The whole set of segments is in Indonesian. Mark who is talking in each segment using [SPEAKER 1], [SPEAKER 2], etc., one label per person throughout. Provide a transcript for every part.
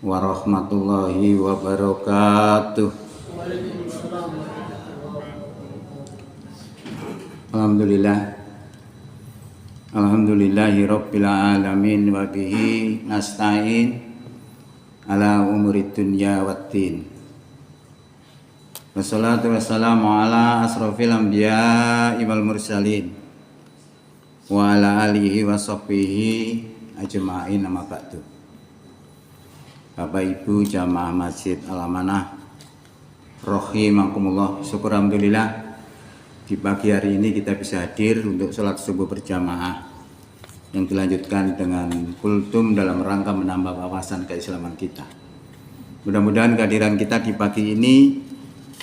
[SPEAKER 1] warahmatullahi wabarakatuh. Alhamdulillahi rabbil alamin wa bihi nasta'in ala umurid dunya waddin. Wassalatu wassalamu ala asrofil anbiya'i wal mursalin wa ala alihi wa sahbihi ajma'in, amma ba'du. Bapak Ibu jamaah Masjid Al-Amanah rahimakumullah, syukur alhamdulillah di pagi hari ini kita bisa hadir untuk sholat subuh berjamaah yang dilanjutkan dengan kultum dalam rangka menambah wawasan keislaman kita. Mudah-mudahan kehadiran kita di pagi ini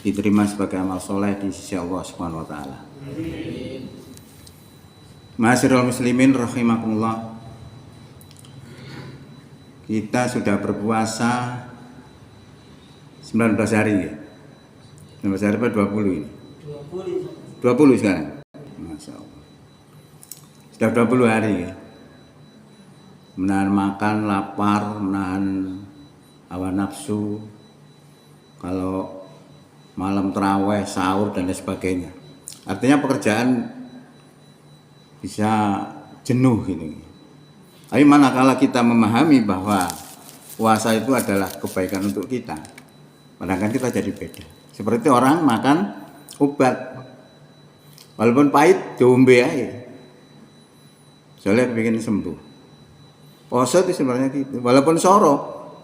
[SPEAKER 1] diterima sebagai amal soleh di sisi Allah Subhanahu wa taala. Ma'asyiral muslimin rahimakumullah. Kita sudah berpuasa 19 hari ya? 19 hari apa 20 ini? 20 sekarang? Masya Allah. Sudah 20 hari ya? Menahan makan, lapar, menahan hawa nafsu. Kalau malam terawih, sahur dan lain sebagainya. Artinya pekerjaan bisa jenuh gitu. Tapi manakala kita memahami bahwa puasa itu adalah kebaikan untuk kita, padahal kita jadi beda. Seperti orang makan obat, walaupun pahit, diombe aja. Soalnya bikin sembuh. Puasa itu sebenarnya gitu. Walaupun soro,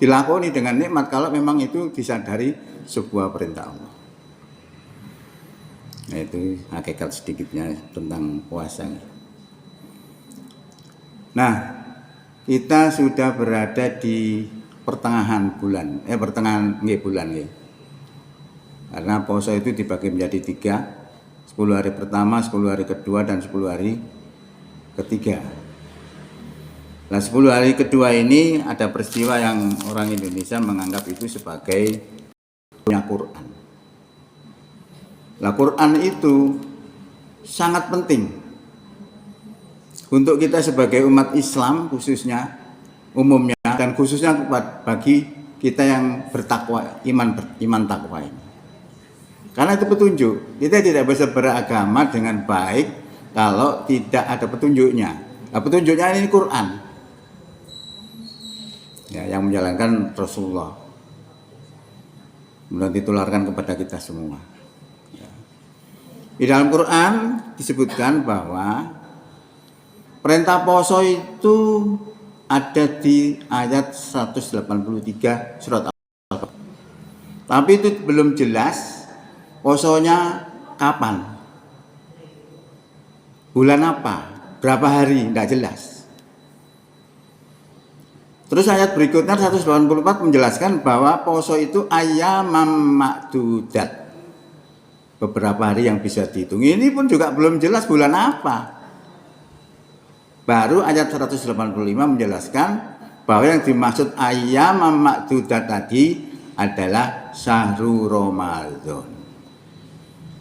[SPEAKER 1] dilakoni dengan nikmat kalau memang itu disadari sebuah perintah Allah. Nah, itu hakikat sedikitnya tentang puasa. Nah, kita sudah berada di pertengahan bulan, bulan ya. Karena puasa itu dibagi menjadi 3, 10 hari pertama, 10 hari kedua, dan 10 hari ketiga. Nah, 10 hari kedua ini ada peristiwa yang orang Indonesia menganggap itu sebagai Quran. Nah, Quran itu sangat penting untuk kita sebagai umat Islam khususnya, umumnya, dan khususnya bagi kita yang bertakwa, iman takwa ini. Karena itu petunjuk. Kita tidak bisa beragama dengan baik kalau tidak ada petunjuknya. Nah, petunjuknya ini Quran. Ya, yang menjalankan Rasulullah. Kemudian ditularkan kepada kita semua. Ya. Di dalam Quran disebutkan bahwa perintah poso itu ada di ayat 183 surat Al-Baqarah. Tapi itu belum jelas posonya kapan, bulan apa, berapa hari, tidak jelas. Terus ayat berikutnya 184 menjelaskan bahwa poso itu ayyamam ma'dudat, beberapa hari yang bisa dihitung. Ini pun juga belum jelas bulan apa. Baru ayat 185 menjelaskan bahwa yang dimaksud ayyamam ma'dudat tadi adalah syahrul Ramadan.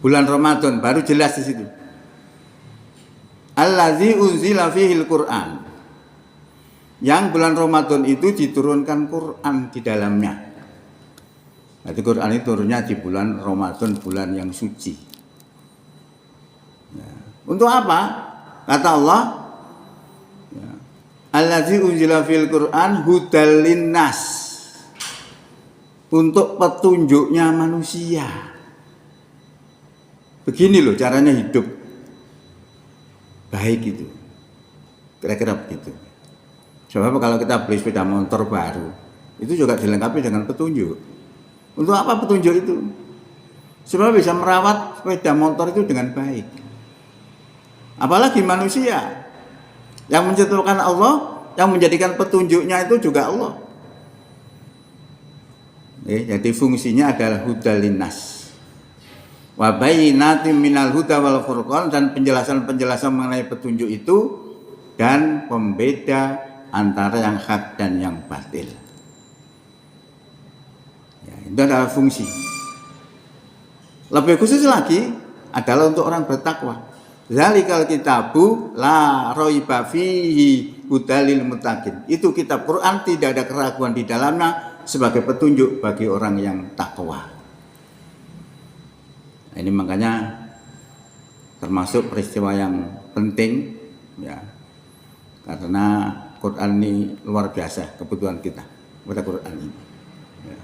[SPEAKER 1] Bulan Ramadan baru jelas di situ. Allazi unzila fihil Qur'an. Yang bulan Ramadan itu diturunkan Quran di dalamnya. Jadi Quran itu turunnya di bulan Ramadan, bulan yang suci. Ya. Untuk apa? Kata Allah, allazi unzila fil Qur'an hudal linnas, untuk petunjuknya manusia. Begini loh caranya hidup baik itu. Kira-kira begitu. Sebab kalau kita beli sepeda motor baru, itu juga dilengkapi dengan petunjuk. Untuk apa petunjuk itu? Sebab bisa merawat sepeda motor itu dengan baik. Apalagi manusia. Yang menciptakan Allah, yang menjadikan petunjuknya itu juga Allah. Jadi fungsinya adalah hudal linnas. Wa bayyinatin minal huda wal furqan, dan penjelasan-penjelasan mengenai petunjuk itu dan pembeda antara yang hak dan yang batil. Ya, itu adalah fungsi. Lebih khusus lagi adalah untuk orang bertakwa. Zalikal kitabu la raiba fihi hudalil muttaqin. Itu kitab Quran tidak ada keraguan di dalamnya, sebagai petunjuk bagi orang yang takwa. Nah, ini makanya termasuk peristiwa yang penting ya, karena Quran ini luar biasa kebutuhan kita pada Quran ini ya.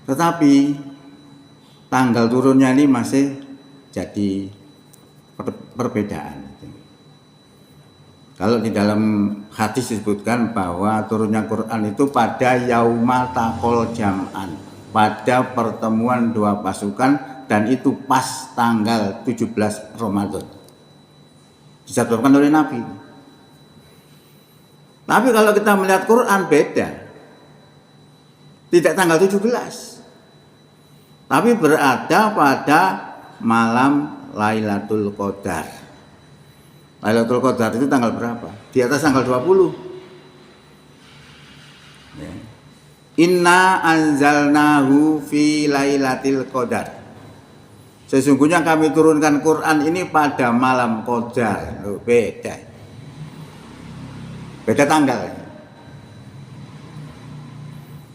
[SPEAKER 1] Tetapi tanggal turunnya ini masih jadi perbedaan. Kalau di dalam hadis disebutkan bahwa turunnya Quran itu pada yaumal taqol jam'an, pada pertemuan dua pasukan, dan itu pas tanggal 17 Ramadan. Dijadwalkan oleh Nabi. Tapi kalau kita melihat Quran beda. Tidak tanggal 17. Tapi berada pada malam Lailatul Qadar. Lailatul Qadar itu tanggal berapa? Di atas tanggal 20. Ya. Inna anzalnahu fi Lailatul Qadar. Sesungguhnya kami turunkan Quran ini pada malam Qadar. Loh, beda. Beda tanggal.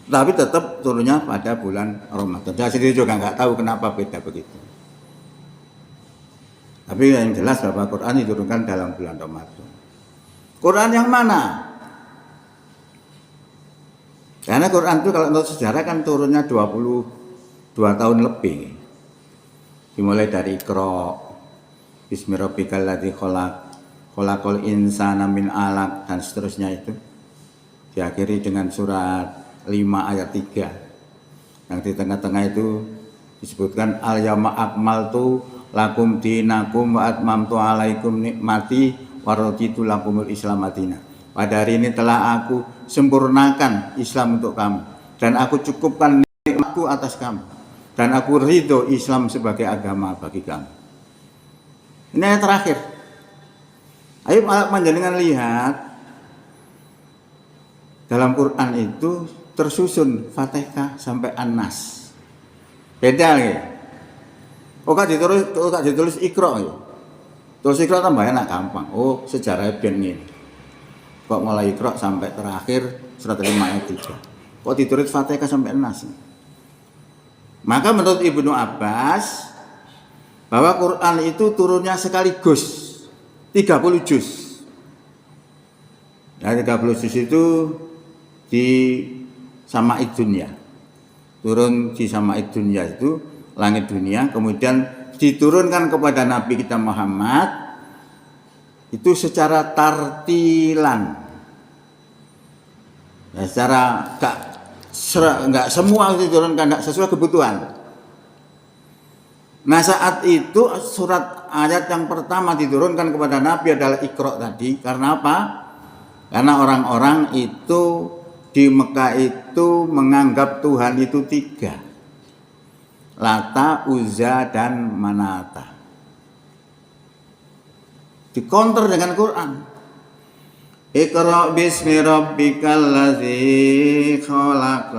[SPEAKER 1] Tapi tetap turunnya pada bulan Ramadan. Saya sendiri juga nggak tahu kenapa beda begitu. Tapi yang jelas bahwa Quran diturunkan dalam bulan Ramadan. Quran yang mana? Karena Quran itu kalau menurut sejarah kan turunnya 22 tahun lebih. Dimulai dari Iqra, Bismillahirrahmanirrahim, khalaqal insana min alaq, dan seterusnya itu. Diakhiri dengan surat 5 ayat 3. Yang di tengah-tengah itu disebutkan al-yawma akmaltu lakum dinakum wa atmamtu alaikum nikmati wa raditu lakumul Islam madinah. Pada hari ini telah aku sempurnakan Islam untuk kamu dan aku cukupkan nikmatku atas kamu dan aku ridho Islam sebagai agama bagi kamu. Ini ayat terakhir. Ayo panjenengan lihat dalam Quran itu tersusun Fatihah sampai An-Nas. Beda ya. Kok ditulis Iqra ya. Terus Iqra tambah enak gampang. Oh, sejarah ben ngene. Kok mulai Iqra sampai terakhir surat 5 ayat 3. Kok ditulis Fatihah sampai An-Nas. Maka menurut Ibnu Abbas bahwa Quran itu turunnya sekaligus 30 juz. Nah, 30 juz itu di Sama'id Dunya. Turun di Sama'id Dunya itu langit dunia, kemudian diturunkan kepada Nabi kita Muhammad itu secara tartilan. Ya, secara enggak semua diturunkan, enggak sesuai kebutuhan. Nah, saat itu surat ayat yang pertama diturunkan kepada Nabi adalah Iqra tadi. Karena apa? Karena orang-orang itu di Mekah itu menganggap Tuhan itu 3. Lata, Uzza, dan Manata. Dikonter dengan Quran. Iqra bismi rabbikal ladzi khalaq.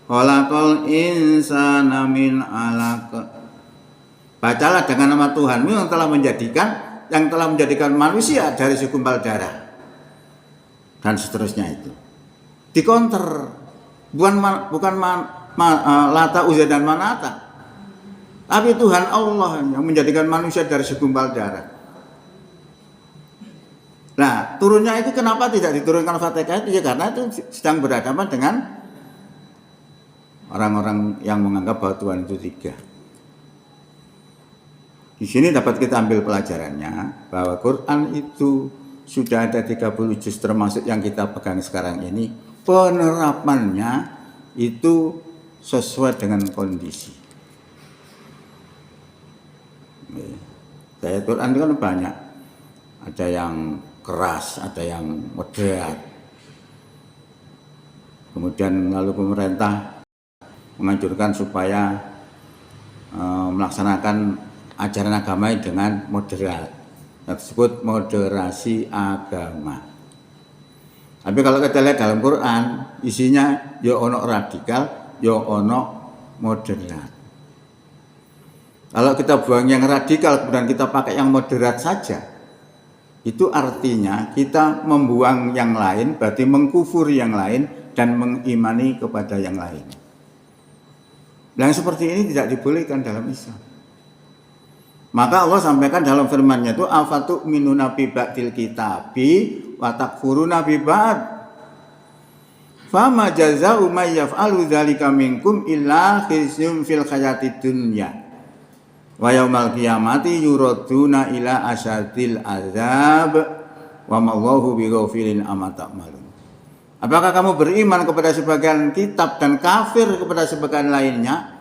[SPEAKER 1] Khalaqal insana min 'alaq. Bacalah dengan nama Tuhanmu yang telah menjadikan manusia dari segumpal darah. Dan seterusnya itu. Dikonter. Bukan Lata, Uzza, dan Manata, tapi Tuhan Allah yang menjadikan manusia dari segumpal darah. Nah, turunnya itu kenapa tidak diturunkan Fatihah itu? Ya karena itu sedang berhadapan dengan orang-orang yang menganggap bahwa Tuhan itu 3. Di sini dapat kita ambil pelajarannya bahwa Quran itu sudah ada 30 juz termasuk yang kita pegang sekarang ini. Penerapannya itu sesuai dengan kondisi. Ayat Quran itu kan banyak. Ada yang keras, ada yang moderat. Kemudian lalu pemerintah menganjurkan supaya melaksanakan ajaran agama dengan moderat. Yang disebut moderasi agama. Tapi kalau kita lihat dalam Quran, isinya ya ono radikal, ya ono moderat. Kalau kita buang yang radikal kemudian kita pakai yang moderat saja, Itu artinya kita membuang yang lain, berarti mengkufuri yang lain dan mengimani kepada yang lain. Dan seperti ini tidak dibolehkan dalam Islam. Maka Allah sampaikan dalam firman-Nya itu afatu minuna bi ba'dil kitabi wa takfuruna bi ba'd. Fama jazaa'u may yaf'alu dzalika minkum illa khizyun fil hayatid dunya. Wa yaumal qiyamati yuraduna ila asyadil azab wa mallahu bighafilin amma ta'malun. Apakah kamu beriman kepada sebagian kitab dan kafir kepada sebagian lainnya?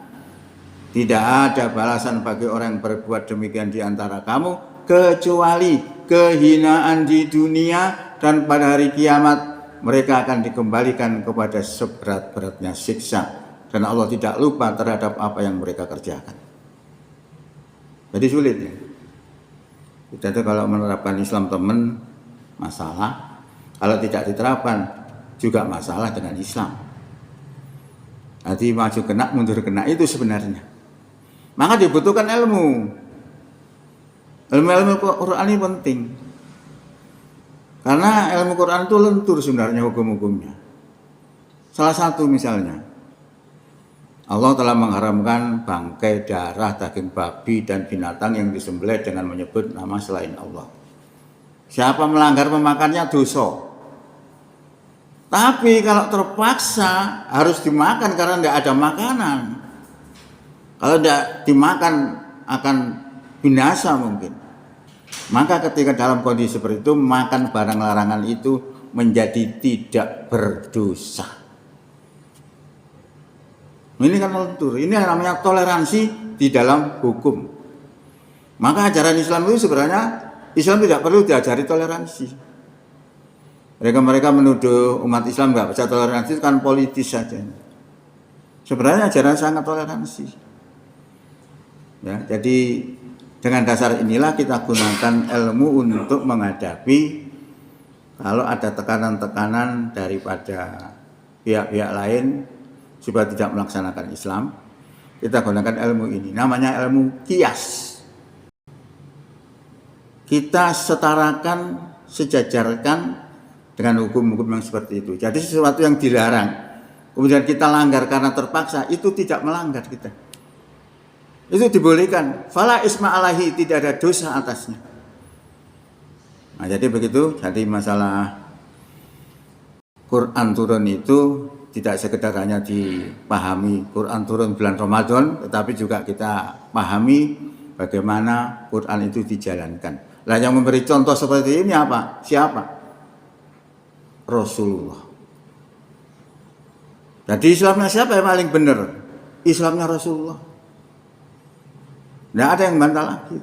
[SPEAKER 1] Tidak ada balasan bagi orang yang berbuat demikian di antara kamu kecuali kehinaan di dunia, dan pada hari kiamat mereka akan dikembalikan kepada seberat-beratnya siksa, dan Allah tidak lupa terhadap apa yang mereka kerjakan. Jadi sulit ya. Kita itu kalau menerapkan Islam teman masalah, kalau tidak diterapkan juga masalah dengan Islam. Jadi maju kena mundur kena itu sebenarnya. Maka dibutuhkan ilmu. Ilmu Quran ini penting. Karena ilmu Quran itu lentur sebenarnya hukum-hukumnya. Salah satu misalnya, Allah telah mengharamkan bangkai, darah, daging babi dan binatang yang disembelih dengan menyebut nama selain Allah. Siapa melanggar memakannya dosa. Tapi kalau terpaksa harus dimakan karena tidak ada makanan. Kalau tidak dimakan akan binasa mungkin. Maka ketika dalam kondisi seperti itu, makan barang larangan itu menjadi tidak berdosa. Ini kan lentur. Ini namanya toleransi di dalam hukum. Maka ajaran Islam itu sebenarnya Islam tidak perlu diajari toleransi. Mereka menuduh umat Islam nggak bisa toleransi, itu kan politis saja. Sebenarnya ajaran sangat toleransi. Ya, jadi dengan dasar inilah kita gunakan ilmu untuk menghadapi kalau ada tekanan-tekanan daripada pihak-pihak lain supaya tidak melaksanakan Islam. Kita gunakan ilmu ini, namanya ilmu qiyas. Kita setarakan, sejajarkan dengan hukum-hukum yang seperti itu. Jadi sesuatu yang dilarang, kemudian kita langgar karena terpaksa, itu tidak melanggar kita. Itu dibolehkan. Fala isma alaihi, tidak ada dosa atasnya. Nah, jadi begitu. Jadi masalah Quran turun itu tidak sekedar hanya dipahami Quran turun bulan Ramadan, tetapi juga kita pahami bagaimana Quran itu dijalankan. Lah yang memberi contoh seperti ini apa? Siapa? Rasulullah. Jadi Islamnya siapa yang paling benar? Islamnya Rasulullah. Tidak ada yang bantah lagi.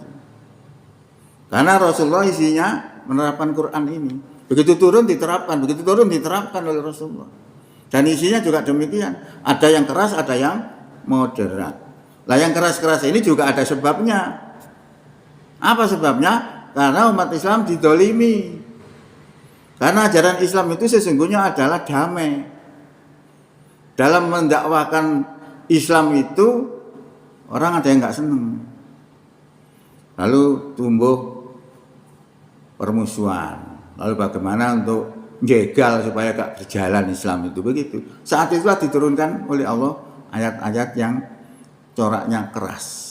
[SPEAKER 1] Karena Rasulullah isinya menerapkan Quran ini. Begitu turun diterapkan, begitu turun diterapkan oleh Rasulullah. Dan isinya juga demikian. Ada yang keras, ada yang moderat. Lah yang keras-keras ini juga ada sebabnya. Apa sebabnya? Karena umat Islam didolimi. Karena ajaran Islam itu sesungguhnya adalah damai. Dalam mendakwakan Islam itu orang ada yang nggak seneng. Lalu tumbuh permusuhan. Lalu bagaimana untuk jegal supaya gak berjalan Islam itu begitu. Saat itulah diturunkan oleh Allah ayat-ayat yang coraknya keras.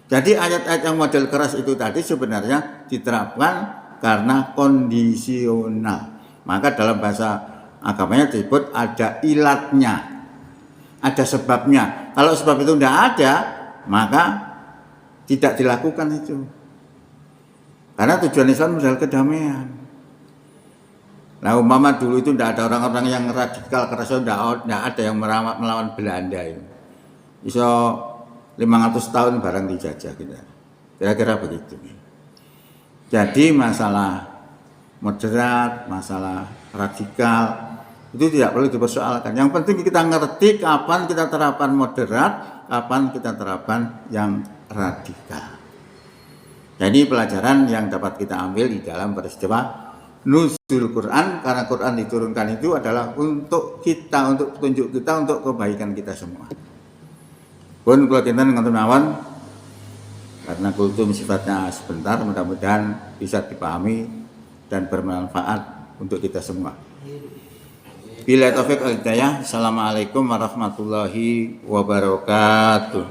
[SPEAKER 1] Jadi ayat-ayat yang model keras itu tadi sebenarnya diterapkan karena kondisional. Maka dalam bahasa agamanya disebut ada ilatnya, ada sebabnya. Kalau sebab itu tidak ada, maka tidak dilakukan itu. Karena tujuan Islam adalah kedamaian. Nah, umpama dulu itu tidak ada orang-orang yang radikal keras, tidak ada yang melawan Belanda itu. Iso 500 tahun barang dijajah kita. Kira-kira begitu. Jadi masalah moderat, masalah radikal itu tidak perlu dipersoalkan. Yang penting kita ngerti kapan kita terapkan moderat, kapan kita terapkan yang radikal. Jadi pelajaran yang dapat kita ambil di dalam peristiwa nuzul Quran, karena Quran diturunkan itu adalah untuk kita, untuk petunjuk kita, untuk kebaikan kita semua. Pun kula kinten ngoten mawon, Karena kultum sifatnya sebentar, mudah-mudahan bisa dipahami dan bermanfaat untuk kita semua. Bila taufik wal hidayah. Assalamualaikum warahmatullahi wabarakatuh.